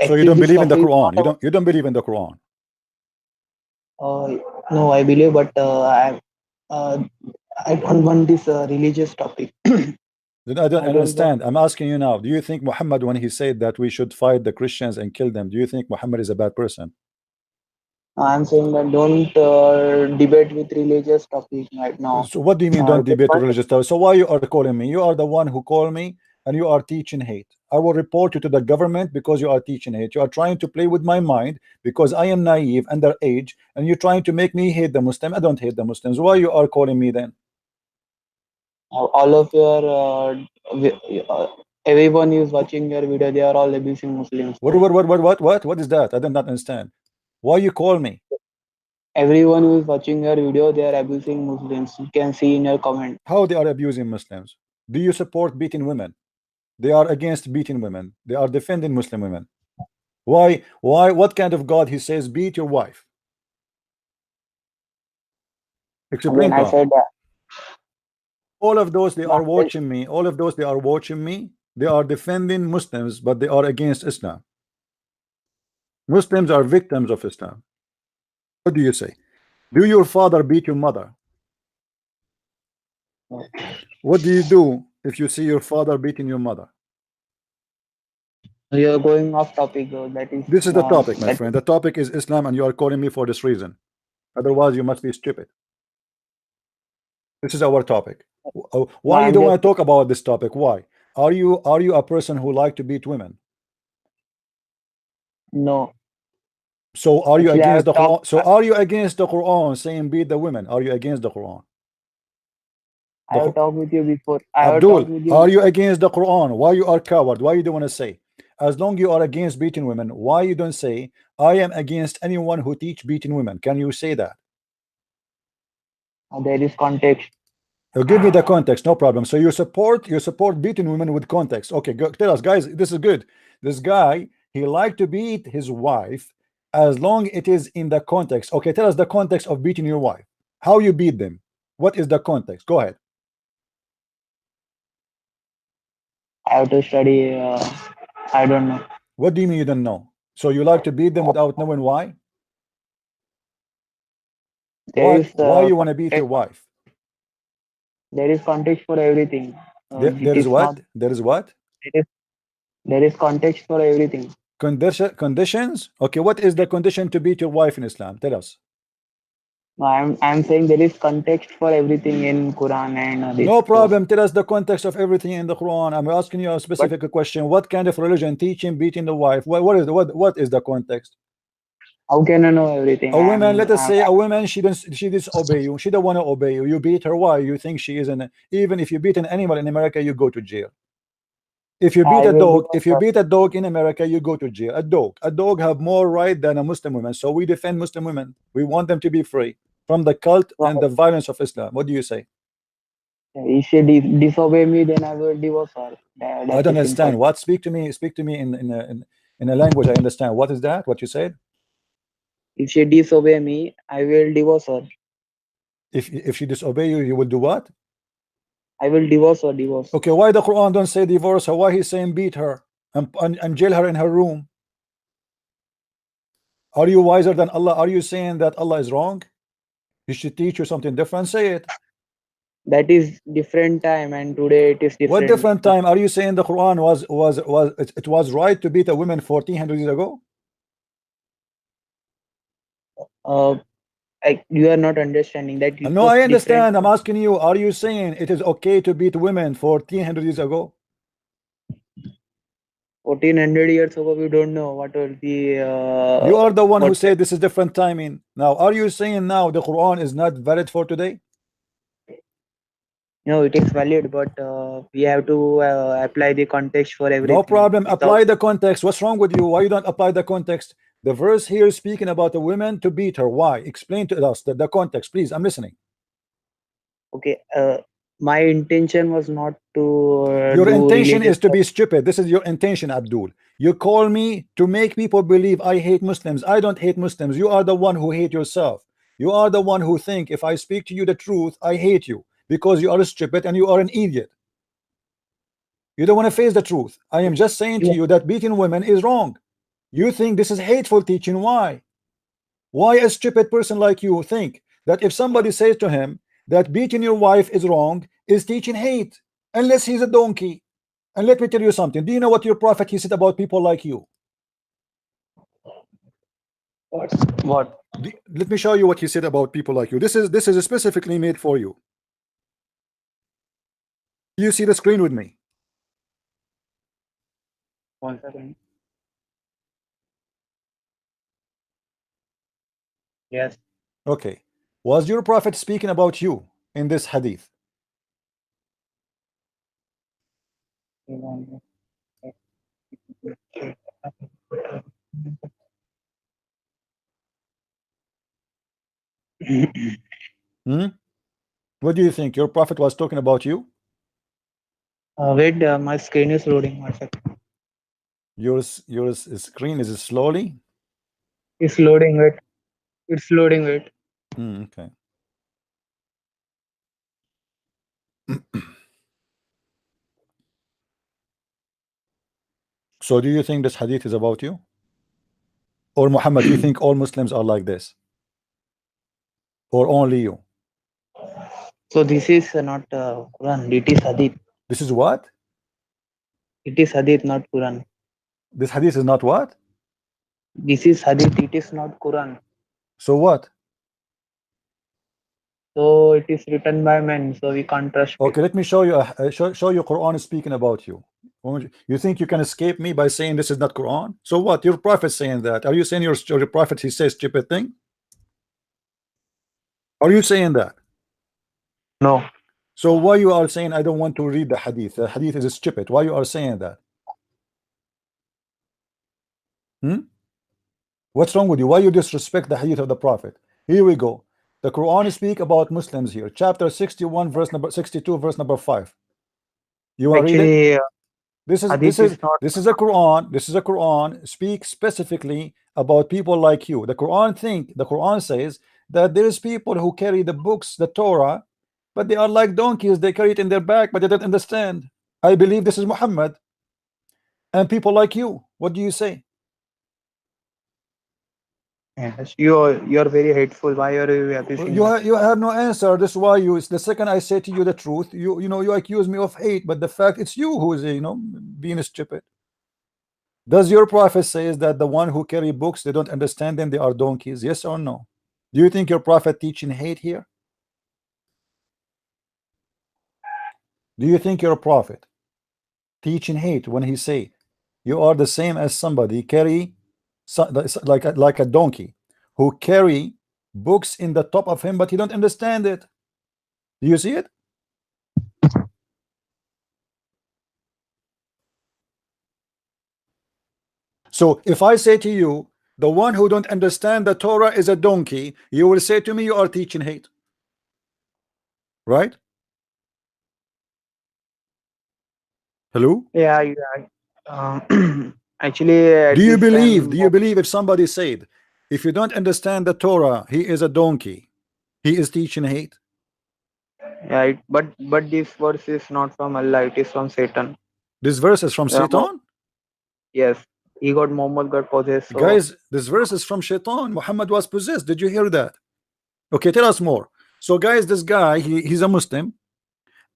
So you actually, don't this believe in the topic is Quran. not You about. don't believe in the Quran. No, I believe, but uh, I don't want this religious topic. Then I don't I don't want. understand. I'm asking you now. Do you think Muhammad, when he said that we should fight the Christians and kill them, do you think Muhammad is a bad person? I'm saying that don't debate with religious topic right now. So what do you mean don't That's debate why religious stuff? So why you are calling me? You are the one who called me and you are teaching hate. I will report you to the government because you are teaching hate. You are trying to play with my mind because I am naive, underage, and you're trying to make me hate the Muslim. I don't hate the Muslims. Why you are calling me then? all of your everyone who is watching your video, they are all abusing Muslims. What So what is that? I did not understand. Why you call me? everyone who is watching your video, they are abusing Muslims. You can see in your comment. How they are abusing Muslims? Do you support beating women? They are against beating women. They are defending Muslim women. Why? Why? What kind of God he says beat your wife? Explain Again, to I us. said that. All of those they No, are watching me. All of those they are watching me. They are defending Muslims, but they are against Islam. Muslims are victims of Islam. What do you say? Do your father beat your mother? What do you do if you see your father beating your mother? you're going off topic. That is This is the topic, my that. friend. The topic is Islam, and you are calling me for this reason. Otherwise, you must be stupid. This is our topic. No, Why you I'm don't just want to talk about this topic? Why? Are you a person who like to beat women? no. So are you Actually, I against have the talked. Quran? So are you against the Quran saying beat the women? Are you against the Quran? I The, have talked with you before. I have talked Abdul, with you are you before. against the Quran? Why you are coward? Why you don't want to say? As long you are against beating women, why you don't say I am against anyone who teach beating women? Can you say that? There is context. Give me the context, no problem. So you support beating women with context. Okay, go, tell us, guys. This is good. This guy he like to beat his wife as long it is in the context. Okay, tell us the context of beating your wife. How you beat them? What is the context? Go ahead. I have to study. I don't know. What do you mean you don't know? So you like to beat them without knowing why? There Why? is Why you want to beat your context. wife? There is context for everything. There It is is not. what? There is what? There is there is context for everything. Conditions? Okay, what is the condition to beat your wife in Islam? Tell us. I'm saying there is context for everything in Quran and this. No So, problem. Tell us the context of everything in the Quran. I'm asking you a but specific question. What kind of religion teaching beating the wife? What is the context? how can I know everything? A woman, let us say a woman, she disobey you. She don't want to obey you. You beat her. Why? You think she isn't? Even if you beat an animal in America, you go to jail. If you beat I a will dog, divorce if you her. beat a dog in America, you go to jail. A dog have more right than a Muslim woman. So we defend Muslim women. We want them to be free from the cult So, and the violence of Islam. What do you say? if she disobey me, then I will divorce her. I That's don't it simple. understand. What? Speak to me. Speak to me in a language I understand. What is that? What you said? If she disobey me, I will divorce her. If she disobey you, you will do what? I will divorce her. Divorce. Okay, why the Quran don't say divorce her? Why he's saying beat her and jail her in her room? Are you wiser than Allah? Are you saying that Allah is wrong? He should teach you something different. Say it. That is different time, and today it is What different. different time? Are you saying the Quran was right to beat a woman 1400 years ago? Uh, you are not understanding that it No, was I different. understand. I'm asking you, are you saying it is okay to beat women 1400 years ago? 1400 years ago, we don't know what was the You are the one who what. said this is different timing. Now, are you saying now the Quran is not valid for today? No, it is valid, but we have to apply the context for No everything. problem. Without Apply the context. What's wrong with you? Why you don't apply the context? The verse here is speaking about a woman to beat her. Why? Explain to us the context, please. I'm listening. Okay. My intention was not to Your do intention religious is to stuff. be stupid. This is your intention, Abdul. You call me to make people believe I hate Muslims. I don't hate Muslims. You are the one who hate yourself. You are the one who think if I speak to you the truth, I hate you because you are stupid and you are an idiot. You don't want to face the truth. I am just saying to Yeah. you that beating women is wrong. You think this is hateful teaching. Why? Why a stupid person like you think that if somebody says to him that beating your wife is wrong is teaching hate, unless he's a donkey? And let me tell you something. Do you know what your prophet he said about people like you? What? Let me show you what he said about people like you. This is specifically made for you. You see the screen with me? 1 second. Yes. Okay. Was your prophet speaking about you in this hadith? Hmm? What do you think? Your prophet was talking about you? Wait, my screen is loading. 1 second. Your screen is slowly. It's loading. Wait. It's loading. Wait. Okay. So do you think this hadith is about you? Or Muhammad, you think all Muslims are like this? Or only you? So this is not Quran. It is Hadith. This is what? It is Hadith, not Quran. This hadith is not what? This is Hadith. It is not Quran. So what? So it is written by men. So we can't trust it. Okay, let me show you. Show you Quran is speaking about you. You think you can escape me by saying this is not Quran? So what? Your prophet saying that? Are you saying your prophet he says stupid thing? Are you saying that? No. So why you are saying I don't want to read the hadith? The hadith is stupid. Why you are saying that? What's wrong with you? Why you disrespect the hadith of the prophet? Here we go. The Quran speak about Muslims here. Chapter 61, verse number 62, verse number 5. You want to read it? Actually, This is Hadith is not. this is a Quran. This is a Quran speaks specifically about people like you. The Quran says that there is people who carry the books, the Torah, but they are like donkeys. They carry it in their back, but they don't understand. I believe this is Muhammad. And people like you, what do you say? Yes, you're very hateful. Why are you abusing that? You have no answer. That's why you. The second I say to you the truth, you accuse me of hate, but the fact it's you who is being stupid. Does your prophet says that the one who carry books they don't understand them, they are donkeys? Yes or no? Do you think your prophet teaching hate here? Do you think your prophet teaching hate when he say you are the same as somebody carry like a donkey who carry books in the top of him, but he don't understand it? Do you see it? So if I say to you, the one who don't understand the Torah is a donkey, you will say to me you are teaching hate, right? Hello? Yeah. Actually, Do at you this believe? time, Do you believe if somebody said, if you don't understand the Torah, he is a donkey, he is teaching hate? yeah. But this verse is not from Allah. It is from Satan. This verse is from Mo- Satan? yes, Muhammad got possessed. So Guys, this verse is from Shaitan. Muhammad was possessed. Did you hear that? Okay, tell us more. So guys, this guy, he's a Muslim,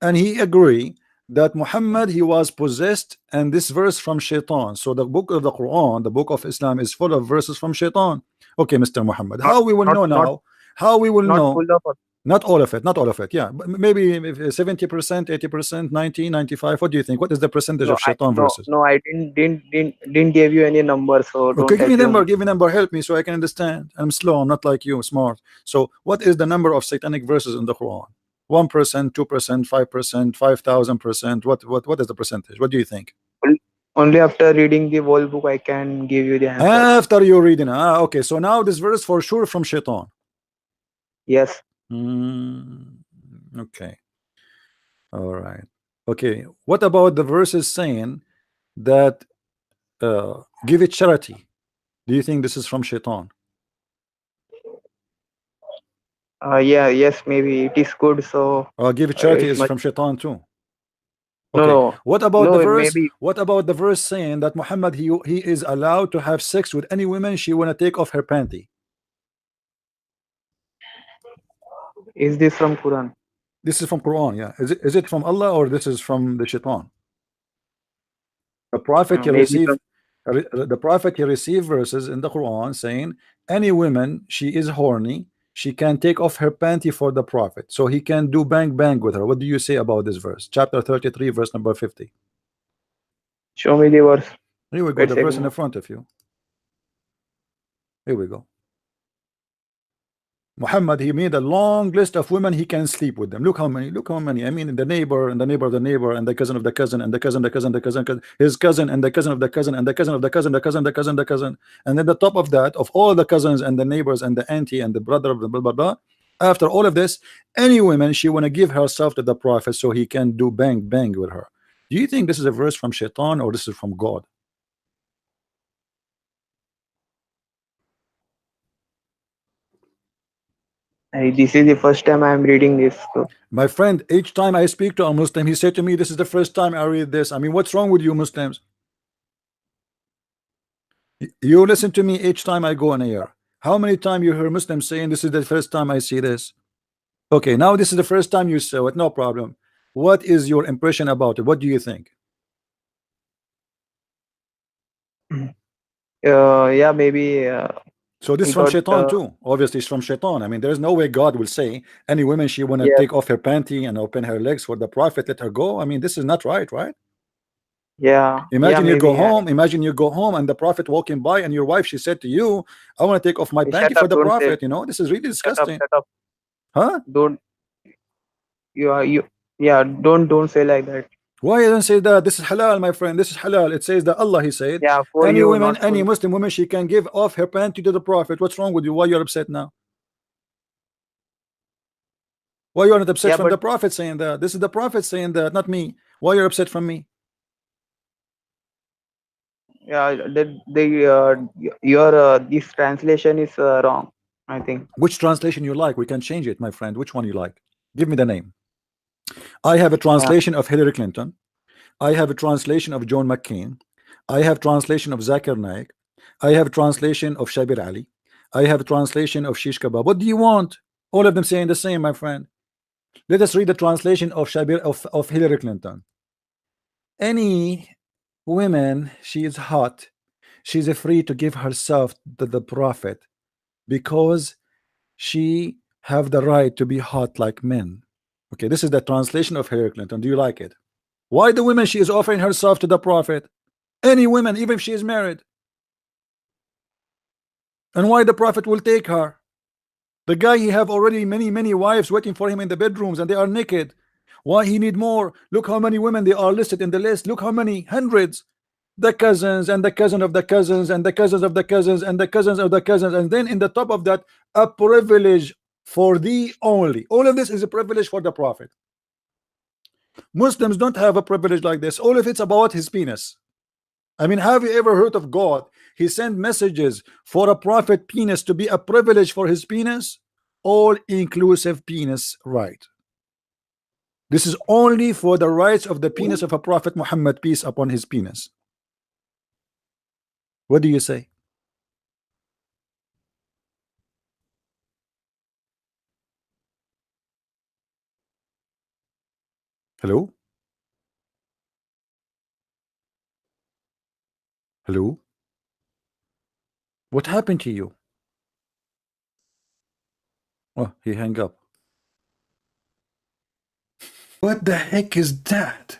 and he agree that Muhammad he was possessed, and this verse from Shaitan. So the book of the Quran, the book of Islam, is full of verses from Shaitan. Okay, Mr. Muhammad, not how we will not know not now? How we will not know? full of. Not all of it, not all of it. Yeah, but maybe 70%, 80%, 90, 95. What do you think? What is the percentage No, of Shaitan verses? I didn't give you any number. So Okay, don't assume. give me number, help me so I can understand. I'm slow, I'm not like you, smart. So what is the number of satanic verses in the Quran? 1%, 2%, 5%, 5,000%. What is the percentage? What do you think? Only after reading the whole book I can give you the answer. After you're reading, okay. So now this verse for sure from Shaitan. Yes. Okay. All right. Okay. What about the verses saying that give it charity? Do you think this is from Shaitan? Yeah. Yes. Maybe it is good. So Give it charity it's is much. from Shaitan too. No. Okay. No. What about the No. verse? Maybe What about the verse saying that Muhammad he is allowed to have sex with any woman she wanna take off her panty? is this from Quran? This is from Quran, yeah. Is it from Allah or this is from the Shaitan? The Prophet he Maybe from. received the Prophet he received verses in the Quran saying any woman she is horny she can take off her panty for the Prophet so he can do bang bang with her. What do you say about this verse? Chapter 33 verse number 50. Show me the verse. Here we go, Wait a the verse in second. the front of you. Here we go. Muhammad he made a long list of women he can sleep with them. Look how many, look how many. I mean the neighbor and the neighbor of the neighbor and the cousin of the cousin and the cousin, his cousin and the cousin of the cousin and the cousin of the cousin, the cousin, and then the top of that of all the cousins and the neighbors and the auntie and the brother of the blah blah blah. After all of this, any woman she wanna give herself to the Prophet so he can do bang bang with her. Do you think this is a verse from Shaitan or this is from God? This is the first time I am reading this. So My friend, each time I speak to a Muslim, he said to me, this is the first time I read this. I mean, what's wrong with you Muslims? You listen to me each time I go on air. How many times you hear Muslims saying this is the first time I see this? Okay, now this is the first time you saw it, no problem. What is your impression about it? What do you think? yeah, maybe So this I is from got. Shaitan too. Obviously it's from Shaitan. I mean, there's no way God will say any woman she wanna Yes. take off her panty and open her legs for the Prophet, let her go. I mean, this is not right, right? Yeah. Yeah. Imagine you go Maybe. home. Imagine you go home and the Prophet walking by, and your wife she said to you, "I want to take off my Shut panty for up! the Don't say. Prophet." You know, this is really Shut up! disgusting, Shut up! huh? Don't. You are you. Yeah. Don't say like that. Why doesn't say that? This is halal, my friend. This is halal. It says that Allah, He said, Yeah. For any you, woman, not for any me. Muslim woman, she can give off her panty to the Prophet. What's wrong with you? Why you're upset now? Why you're not upset Yeah. from But the Prophet saying that? This is the Prophet saying that, not me. Why you're upset from me? yeah. The your this translation is wrong. I think. Which translation you like? We can change it, my friend. Which one you like? Give me the name. I have a Yeah. translation of Hillary Clinton. I have a translation of John McCain. I have translation of Zakir Naik. I have translation of Shabir Ali. I have translation of Shish Kebab. What do you want? All of them saying the same, my friend. Let us read the translation of of Hillary Clinton. Any woman, she is hot. She's free to give herself to the Prophet because she have the right to be hot like men. Okay, this is the translation of Hillary Clinton. Do you like it? Why the woman she is offering herself to the Prophet? Any woman, even if she is married. And why the Prophet will take her? The guy he have already many wives waiting for him in the bedrooms and they are naked. Why he need more? Look how many women they are listed in the list. Look how many hundreds. The cousins and the cousin of the cousins and the cousins of the cousins and the cousins of the cousins, and then in the top of that a privilege for thee only. All of this is a privilege for the Prophet. Muslims don't have a privilege like this. All of it's about his penis. I mean, have you ever heard of God? He sent messages for a prophet penis to be a privilege for his penis, all inclusive penis right. This is only for the rights of the penis of a prophet Muhammad, peace upon his penis. What do you say? Hello? Hello? What happened to you? Oh, he hung up. What the heck is that?